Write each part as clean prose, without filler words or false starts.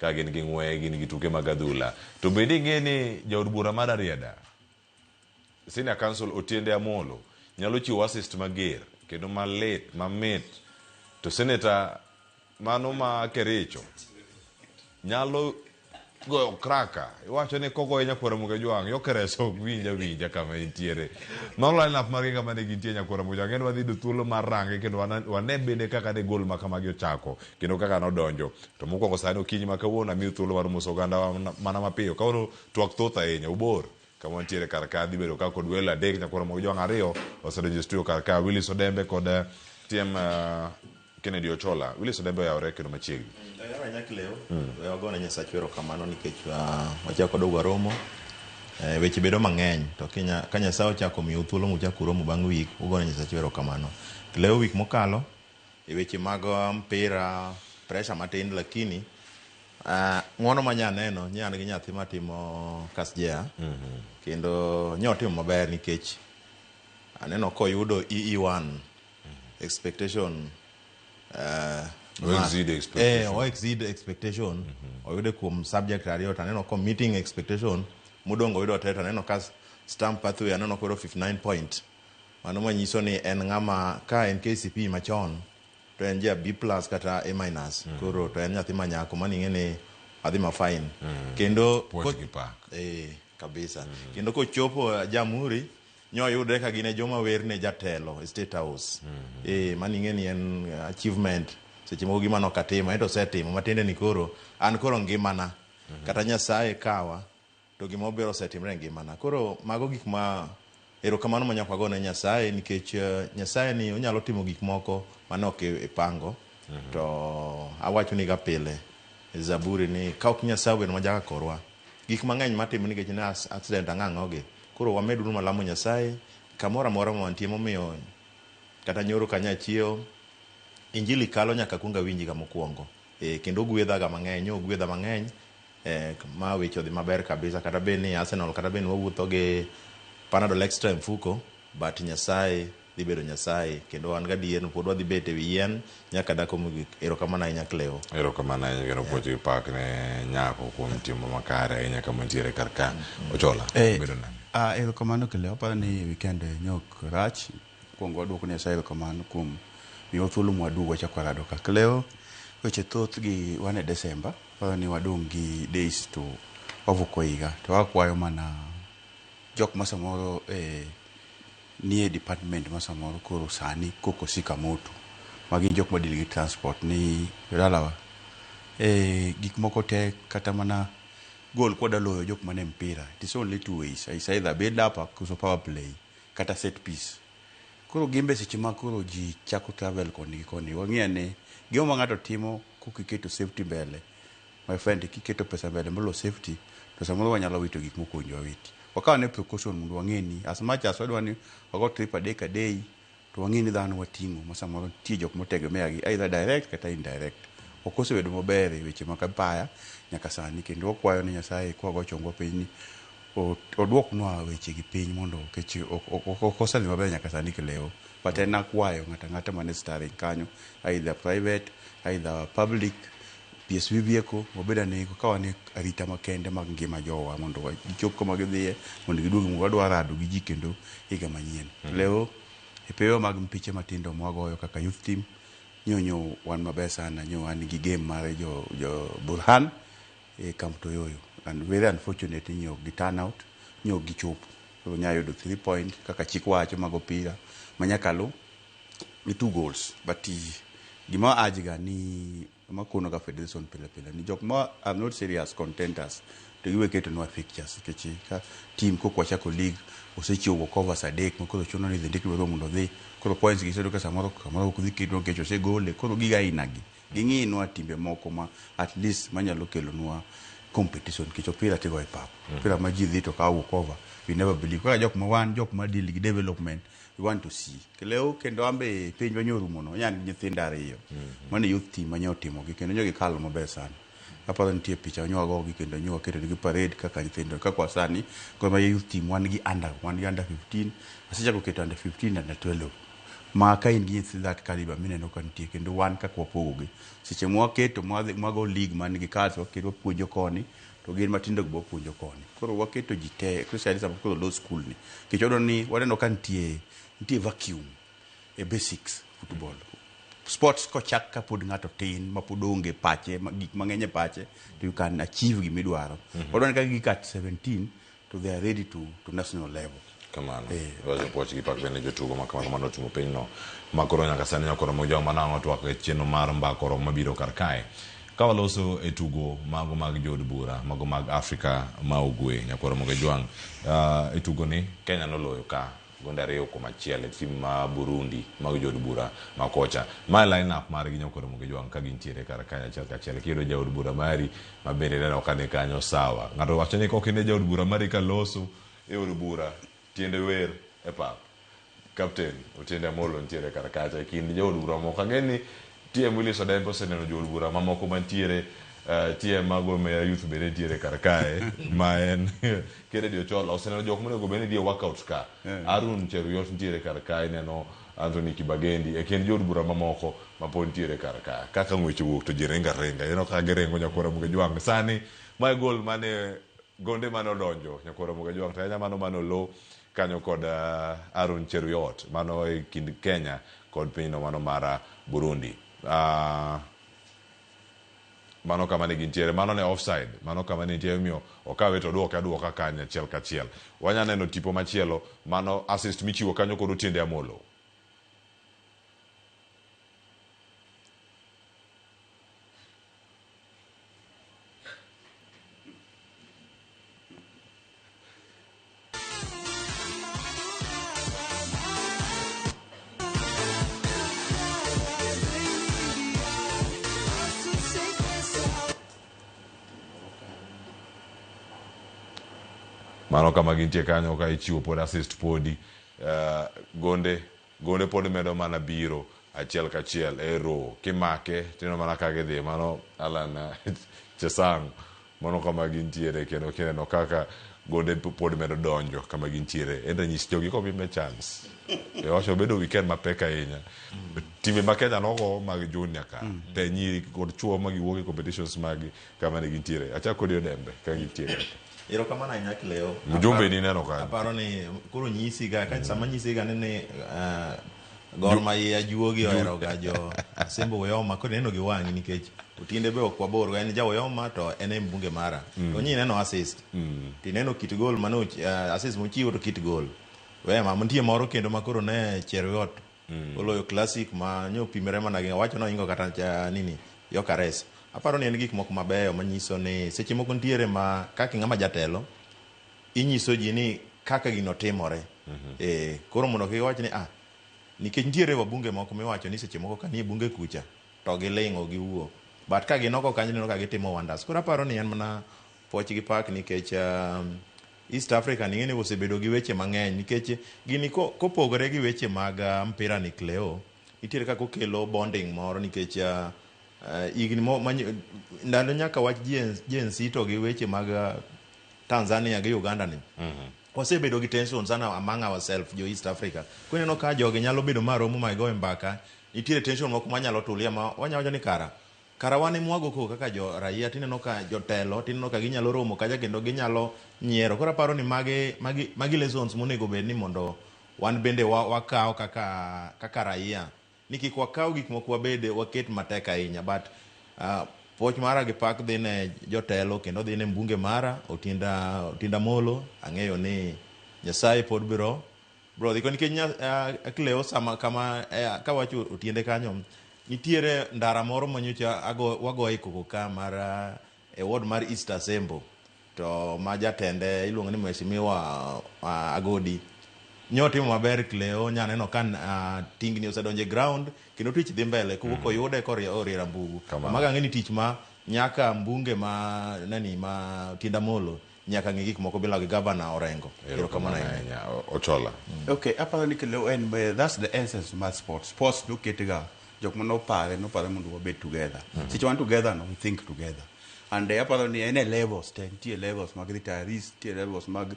ka gin gi ng'we, gin gi tuke mag adhula. To bende ing'e ni jaod bura mar Ariada, Senior Council Otiende Amolo, nyalo chiwo assist mager kendo malit, mamit. To Senator mano ma Kericho nyalo goyo kraka. Iwacho ni kogoye Nyakwara Mugejwang', yo Kereso winja kama intiere. Mano line up margi kama ne gintie Nyakwara Mugejwang'. En wadhi do thuolo mar range kendo wane bende kaka ne gol makamagi ochako kendo kaka nodonjo. To mokwongo sani okinyi ma kawuono amiyo thuolo mar moso oganda mana mapiyo. Kawuono twak thoth ahinya, ubor. Kama wantiere kar ka dhi bedo ka kod welo adek, Nyakwara Mugejwang' 2 oseregistriyo kar ka, Willis Odembe kod TM Kennedy Ochola. Willis Odembe oyawore kendo machiegni. Yawa Nyakleo, wagona Nyasaye erokamano nikech wachako dogwa romo. Weche bedo mang'eny to ka Nyasaye ochako miyo thuolo muchako romo bang' wik, ugona Nyasaye erokamano. Leo wik mokalo e weche mag mpira pressure matin, lakini ng'wono ma nyaneno nyan gi nyathi matimo Kasjea kendo nyotimo maber nikech aneno koyudo EE1 expectation exceed expectation oyude kuom subject ariyo, taneno ko meeting expectation mudongo oyudo te, taneno ka stamp pathway aneno ko 59 point. Mano manyiso ni en ng'ama ka en KCP machon to en ja B+ kata A-. Koro to en nyathi manyako maning'e ni adhi ma fine kendo kabisa kendo kochopo Jamhuri nyoyude ka gine joma werne jatelo State House maning'e ni en achievement. Seche moko gima nokatimo ento setimo matende ni koro an koro ngimana kata Nyasaye kawa to gima obiro setimre ngimana. Koro mago gik ma erokamano ma nyaka wagone Nyasaye nikech Nyasaye ni onyalo timo gik moko manok ipango. To awacho ni ga pile Zaburi ni ka ok Nyasaye bedo majaka korwa, gik mang'eny matimo nikech ne accident ang'ang'oge. Koro wamedu malamo Nyasaye kamoro amora ma wantie, momiyo kata nyoro kanya chiewo Injili kalo nyaka kunga winji ga mokwongo. Kendo gwedha ga mang'eny, ogwedha mang'eny ma weche odhi maber kabisa. Kata be ni Arsenal kata be ni wawuotho gi Panadol Extra mfuko, but Nyasaye dhi bedo Nyasaye kendo an gadier pod wadhi bet e wi yien nyaka dako mogik. Erokamano ahinya Cleo. Erokamano ahinya kendo pochi pak ne nyako kuom timo makare ahinya kama ntiere kar ka. Ochola bedo nang'. Erokamano Cleo, aparo ni weekend nyok rach. Kuongo waduoko Nyasaye erokamano kuom miyo thuolo mwadugo wachako rado ka Cleo. Weche thoth gi wane Desemba, aparo ni wadong' gi days to wavuko higa. To wakwayo mana jok ma samoro nie department ma samoro koro sani koko sika moto magi jok madil gi transport ni dalawa gik moko te kata mana gol kwa daloyo jok mane mpira. It is only two ways, either build up kuso power play kata set piece. Koro gimbe seche ma koro ji chako travel koni wang'ia ne gima ng'ato timo kiketo safety mbele, my friend, kiketo pesa mbele molo safety to samoro wanyalo wito gik mokonjo witi. Wakawa ne precaution mundu wang'eni as much as wadwa ni wago trip a day to wang'eni dhano wating'o ma samoro tie jok motegemea gi either direct kata indirect. Okose bedo maber e weche makapaya nyaka sani kendo wakwayo ni Nyasaye kwa go chongo piny ni oduoknwa weche gi piny mondo kech okosali maber nyaka sani Cleo. But en akwayo ng'ata mane starring kanyo, either private either public PSV vehicle obeda ne kawa ne arita makende mag ngima jowa mondo gichop kama gidhiye mondo giduogi wadwa rado gi ji kendo higa manyien. Leo e peyo mag mpiche matindo mwagoyo kaka youth team nyonyo wan maber sana, nyo an gi game mare jo Burhan Camp Toyoyo, and very unfortunate nyo gi turnout nyo gi chopo so nyayo do 3 point kaka chik wacho mago pira manyakalo ni 2 goals. But gima ajiga ni makono ga federation pile ni jok ma are not serious contenders to giwe keto nwa fixtures kechi ka team ko kwa chako league osechiwo cover sadek moko chuno ni ndiki bero mundo dhi koro points gi sedo ka samoro ku dhi kedo kecho se gole koro giga inagi gingi nwa timbe moko ma at least manyalo kelo nwa competition kecho pira tigo e pap pira ma ji dhi to ka cover we never believe ka jok ma deal gi development we want to see Cleo kendo ambe piny wanyoru mono nyan nyithindo ariyo mane youth team manyo timo gi kendo nyogi kalo maber sana. Aparo nitie picha nywago gi kendo nywa keto gi parade kaka nyithindo kakwa sani kwa youth team wan gi under 15 asechako keto under 15 under 12 ma ka in gi that caliber mineno ka nitie kendo wan ka kwapogogi seche mwaketo mwago league man gi cards waketo puonjo koni to gin matindo go puonjo koni koro waketo ji te Christian koro low school ni kichodo ni waneno ka nitie vacuum e basics football sports kochak ka pod ng'ato tin ma pod onge pache gik mang'eny pache to you can achieve gimidwaro odwan ka gik at 17 to they are ready to national level kamano wazo pochi gi pak bende jotugo makamano timo pinyno makoro nyaka sani nyakoro mojo manang'o twak e chieno mar mbakoro mabiro kar kae ka waloso e tugo mago mag jod bura mago mag Afrika ma ugwe nyakoro moge jwang e tugo ni Kenya noloyo ka gonde 2-1 e tim ma Burundi mag jod bura ma kocha my line up mar gi nyakoro moge jwang ka gintiere kar kae achiel kido jod bura mari mabere neno kane kanyo sawa ng'ato wacho ni kokine jod bura mari ka loso e od bura tiende wer e pap captain Otiende Amollo ntiere kar kacha kindi jod bura moko ngeni tie Willis Odembo seneno jod bura mamoko mantiere tie mago me youth bende tiere kar kae ma en kere dio chola oseneno jok monego bende die workout ka Arun Cheruyot ntiere kar kae neno Anthony Kibagendi e kend jod bura mamoko mapod ntiere kar kae kaka ng'wech wuok to ji renga eno ka girengo nyakoro moge jwang sani ma gol mane gonde mane odonjo nyakoro moge jwang to mano lo kanyo kod Arun Cheruyot mano e kind Kenya kod pinyno mano mar Burundi mano kama ne gintiere mano ne offside mano kama ne nitie mio okawe to duoka kanya achiel kachiel wanya neno tipo machielo mano assist michiwo kanyo kod Otiende Amollo mano kama gintie kanyo ka ichiwo pod assist podi gonde pod medo mana biro achiel kachiel ero kimake tino mana ka gidhi mano Alan Chesang mano kama gintiere kendo kineno kaka gonde pod medo donjo kama gintiere enda nyisi jogi ko bimbe chance e wacho bedo weekend mapek ahinya timbe ma Kenya nogo mag junior ka te nyiri kod chuo ma giwuok e competitions magi kama ne gintiere acha kod Odembe ka gintiere erokamano ahinya Kileo mjumbe ni neno ka aparo ni koro nyisi ga ka sama nyisi ga ni Gor Mahia juogi ohero ga jo Simba Oyoma kod neno gi wang'i nikech Otiende be ok wabor en ja Oyoma to en e mbunge mara to nyi neno assist ti neno kit gol mano assist mochiwo to kit gol wema montie moro kendo makoro ne Cheruyot oloyo classic ma nyo pimere mana gi wacho no ingo kata nini Yokares aparo ni en gik moko mabeyo manyiso ni seche moko ntiere ma kaka ng'ama jatelo inyiso ji ni kaka gino timore koro mondo kiwach ni nikech ntiere wabunge moko miwacho ni seche moko kanie bunge kucha to gilingo giwuok but ka ginoko kanyo neno ka gitimo wonders koro aparo ni en mana poch gi pak nikech East Africa ng'eni osebedo gi weche mang'eny nikech gini kopogore gi weche mag mpira ni Kileo nitiere kaka okelo bonding moro nikech igni ndalo nyaka wach GNC to gi weche mag Tanzania gi Uganda ni wasebedo gi tension sana among ourselves jo East Africa kuneno ka jogi nyalo bedo maromo ma go mbaka nitiere tension moko manyalo tulia ma wanyawacho ni kara wane mwago ko kaka jo raia tineno ka jotelo tineno ka ginyalo romo kaja kendo ginyalo nyiero koro aparo ni magi lessons monego bed ni mondo wan bende wakaw kaka raia ni kik wakaw gik moko wabede waket matek ahinya but poch mara gi pak dhi ne jotelo kendo dhi ne mbunge mara Otiende Amollo ang'eyo ni Nyasaye pod bro dhi ko nikech Kileo sama kama kawacho Otiende kanyo nitiere ndara moro manyocha wagoye koko ka mar e ward mar East Assembly to ma jatende iluongo ni Mheshimiwa Agodi nyotimo maber Kileo nyaneno kan tingni osedonje ground kendo tich dhi mbele kuwuok oyude koriera mbugu maga ng'eni tich ma nyaka mbunge ma Otiende Amollo nyaka ng'i gik moko bila gi governor Orengo erokamano Ochola okay aparo ni Kileo that's the essence of sports do ketega jok mano pare mondo wabed together seche wan together no we think together and aparo ni ene levels tie levels mag retirees, tie levels mag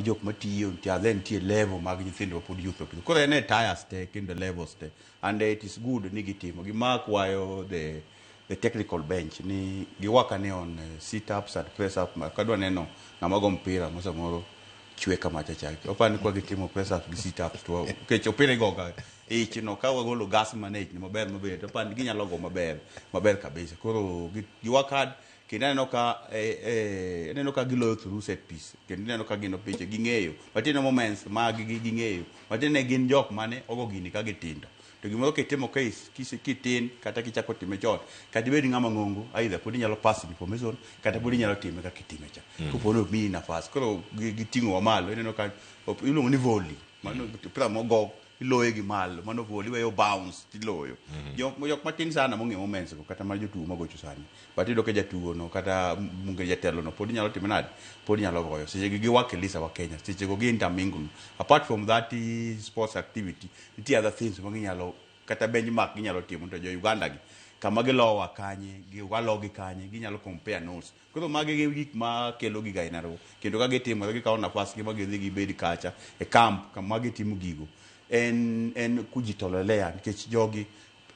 jok matiyo, tie level mag nyithindo pod youth opidho. Koro ene tires te kendo levels te, and it is good ni gitimo gimak wayo the technical bench ni giwakane on sit ups and press up. Kadwa neno ng'ama go mpira mosamoro chwe kama chachaki opani kwa gitimo press up gi sit ups to kech opira goga no ka wagolo gas manage ni maber to opani ginyalo go maber kabisa. Koro giwakad kendo neno ka giloyo through set piece, kendo neno ka gino piche ging'eyo matino moments mag ging'eyo matine gin jok mane ogo gini ka gitindo. To gimoro kitimo case kitin kata kichako time chon kata ibed ng'ama ng'ongo either pod inyalo pass information kata pod inyalo time ka kitime cha kopono mi nafas. Koro giting'o wa malo, ineno ka iluongo ni volley, mano pira mogo iloye gi malo, mano volley weyo bounce tiloyo. Jok matin sana mong'e moments ko kata mar jotugo magocho sani, but iyudo ka jatugo no kata munge jatelo no pod inyalo time nade, pod inyalo goyo seche giwake lisa wa Kenya, seche go gi intermingle. Apart from that sports activity, nitie other things maginyalo kata benchmark ginyalo timo. To jo Uganda gi kama gilowa kanye giwalogi kanye ginyalo compare notes. Koro magi gik ma kelo giga inaro, kendo ka gitimo gikawo nafas gi magidhi gibedi kacha e camp kama gitimo gigo en kujitolelea, nikech jogi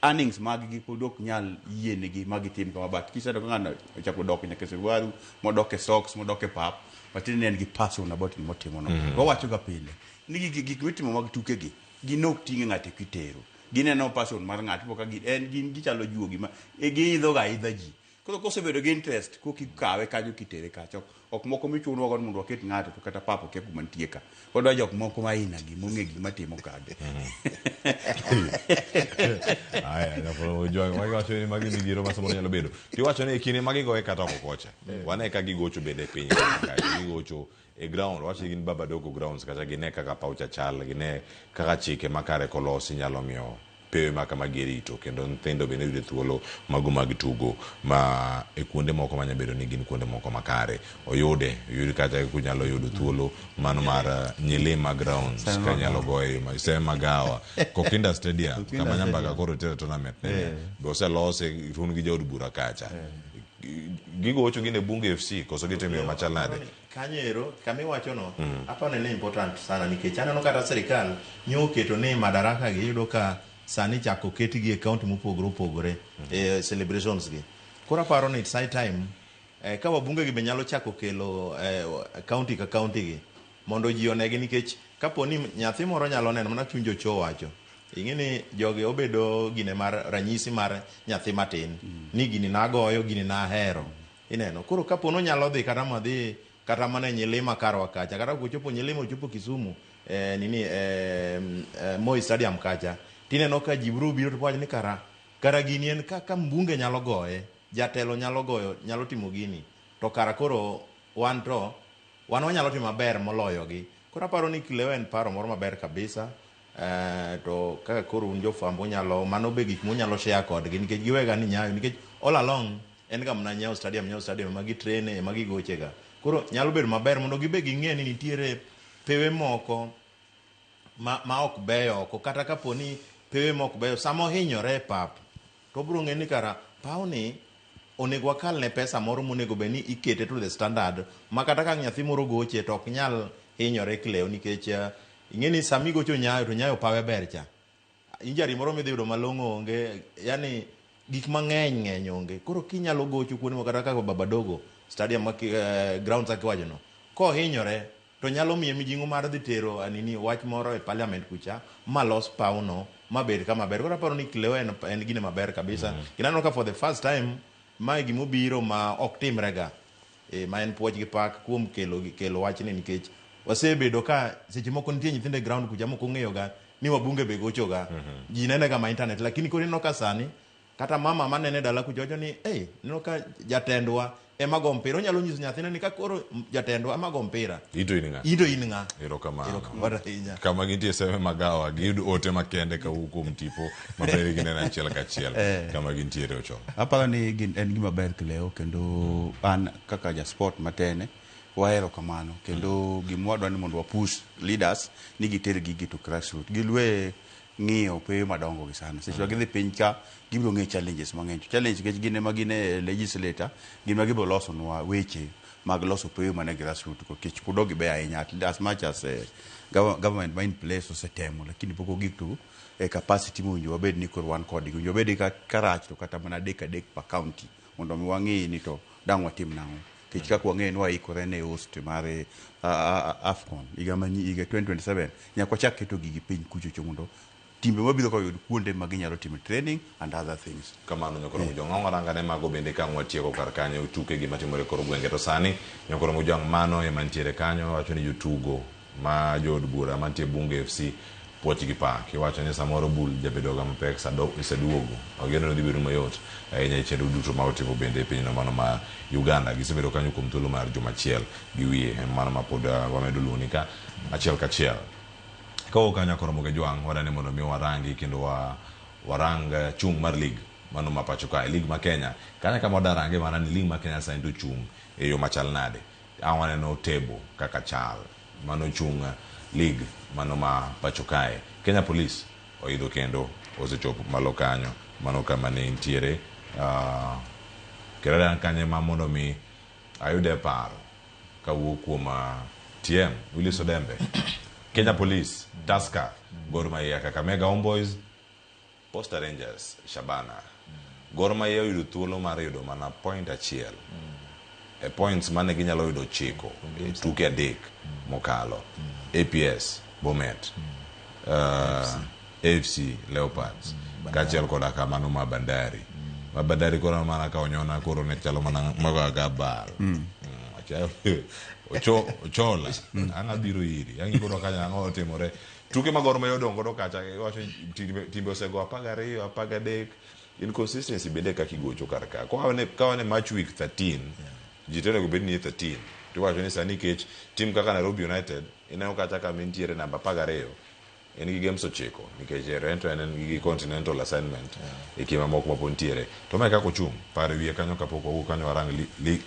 earnings mag gi pod ok nyal yienegi magitim kama. But kisedo ka ng'ano ochako dok nyaka Sirwaru modok e socks modok e pap, but ne en gi passion about gimotimo no. Wawacho ga pile ni gik mitimo mag tuke gi ginok ting'e ng'ato kitero, gineno passion mar ng'ato ka gin gichalo juogi ma giidho ga idha ji. Koro kosebedo gi interest kokikawe kanyo kitere kacho ok moko michuno go mondo waket ng'ato to kata papo ke kuma nitie ka kodwa jok moko maina gi mong'e gima timo kade. Aya na po jo wacho ni magi midhiero ma samoro nyalo bedo tiwacho ni kine magi goe kata oko kocha wane ka gigocho bende piny ka gigocho e ground, wacho gin Baba Dogo grounds kata gine kaka paucha chal, gine kaka chike makare kolosi nyalo miyo pewe maka magirito, kendo nyithindo bende yudo thuolo mago mag tugo ma e kuonde moko manya bedo ni gin kuonde moko makare oyudi kata kunyalo yudo thuolo mano mar Nyilima grounds ka nyalo goye Sema Gawa Kokinda stadium kama nyamba koro tere tournament ne bose lose run gi jod bura kacha gigocho gine Bunge FC koso gitemo machalade kanyero kamiwacho no apone ni important sana, nikech aneno kata serikal nyoketo ni madaraka gi yudo ka sani chako keti gi account mopogore celebrations gi. Koro paro ni it's high time ka wabunge gi be nyalo chako kelo county ka county gi mondo ji onegi, nikech kapo ni nyathi moro nyalo neno mana chunjo cho wacho ing'eni jogi obedo gine mar ranyisi mar nyathi matin ni gini nagoyo gini nahero ineno. Koro kapo no nyalo dhi kata madhi kata mana Nyilima karwa kacha kata kuchopo Nyilima uchopo Kisumu Moi stadium kacha tineno ka jibru biro to wacho ni kara gini en kaka mbunge nyalo goye, jatelo nyalo goyo, nyalo timo gini to kara koro wan wanyalo timo maber moloyo gi. Koro aparo ni kileo en paro moro maber kabisa. To kaka koro un jofambo nyalo mano be gik munyalo share kodgi, nikech giwega ni nyayo, nikech all along en ga mna nyayo stadium magi train magi goche ga. Koro nyalo bedo maber mondo gibe ging'e ni nitiere pewe moko ma ok beyo oko, kata kapo ni pewe mok beyo samo hinyore pap to bro ng'e ni kara pawni onego wakal ne pesa moro monego be ni ikete to the standard ma kata ka nyathi moro goche to ok nyal hinyore kleo, nikech ing'eni sami gocho nyayo to nyayo pawe ber cha injari moro midhi yudo malong'o onge, yani gik mang'eny onge. Koro kinyalo gocho kuonde kata kaka Baba Dogo stadium grounds akiwacho no ko hinyore to nyalo miye mijing'o mar dhi tero wach moro e parliament kucha malos pauno mabed kama ber. Koro aparo ni kileo en gine maber kabisa. Kinano ka for the first time mae gimobiro ma ok timrega ma en puoch gi pak kuom kelo wachni, nikech wasebedo ka seche moko nitie nyithinde ground kucha moko ng'eyo ga ni wabunge be gocho ga ji nene ga ma internet, lakini koro ineno ka sani kata mama manene dala kucha wacho ni neno ka jatendwa ema go mpira, onyalo nyiso nyathine ni ka koro jatendwa ema go mpira ito in ng'a erokamano kama gintie Sema Magawa giyud ote makende ka kuom tipo maber gineno achiel kachiel kama gintiere ocho. Aparo ni en gima ber kileo, kendo an kaka ja sport matene wahero kamano, kendo gimwadwa ni mondo wapush leaders ni giter gigi to grassroots gilwe ng'iyo peyo madongo gi sana seche ma gidhi piny ka gibiro ng'e challenges mang'eny challenge nikech gin ema gine legislator gin ma gibiro losonwa weche mag loso peyo mane grassroot nikech kudo gibe ahinya as much as government ma in place osetemo lakini pok ogik to capacity mowinjo wabed ni koro wan kodgi winjo wabed karach to kata mana adek per county mondo mi wang'e ni to dang' watim nang'o nikech kaka wang'e ni waikore ne host mar AFCON higa 2027 nyaka wachak keto gigi piny kuchocho mondo timbe mabiro ka yud kuonde ma ginyalo timo training and other things. Kamano nyokoro jong'ong rangane mago bende ka watieko kar kanyo tuke gima timore kor gwenge to sani nyokoro mujang mano ema ntiere kanyo wacho ni jotugo ma jod bura mantie Bunge FC puoch gi pak iwacho ni samoro bul jabedo ga mapek iseduogo ogeno dhi bedo mayot ahinya chenro duto ma otimo bende piny no mano ma Uganda gisebedo kanyo kuom thuolo mar juma achiel gi wiye mano ma pod wamedo luoni ka achiel kachiel kawo kanyo koro moge jwang wadane mondo mi warangi kendo warang chung mar league mano ma pacho ka league ma Kenya kanya kama wadarange mana ni league ma Kenya sa ndo chung e yo machal nade awane no table kaka chal mano chung league mano ma pacho kae Kenya Police oidho kendo osechopo malo kanyo mano kama ne intiere kerada kanye ma mondo mi ayude paro kawuok kuom TM Willis Odembe Kenya Police, Tusker, Gor Mahia, Kakamega Homeboys, Posta Rangers, Shabana. Gor Mahia yudo thuolo mar yudo mana point achiel. Points mane ginyalo yudo chiko, tuke adek mokalo. APS, Bomet, AFC, Leopards, kachiel koda kamano ma Bandari. Ma Bandari koro mana ka onyona koro ne chalo mana magaga bal. Ochola anga biro iri yangi kono kanya anga otimore tuke magoro ma yodongo do kacha wacho timbe osego 12 13 inconsistency bende ka kigocho karka kawane match week 13 jitene go bedni 13 to wacho ni sani kech team kaka Nairobi United inayo kacha ka mentiere namba 12 en gi games ochiko nikech rento en gi continental assignment e kima moko mapontiere to mai kako chung pare wiye kanyo kapoko kanyo warang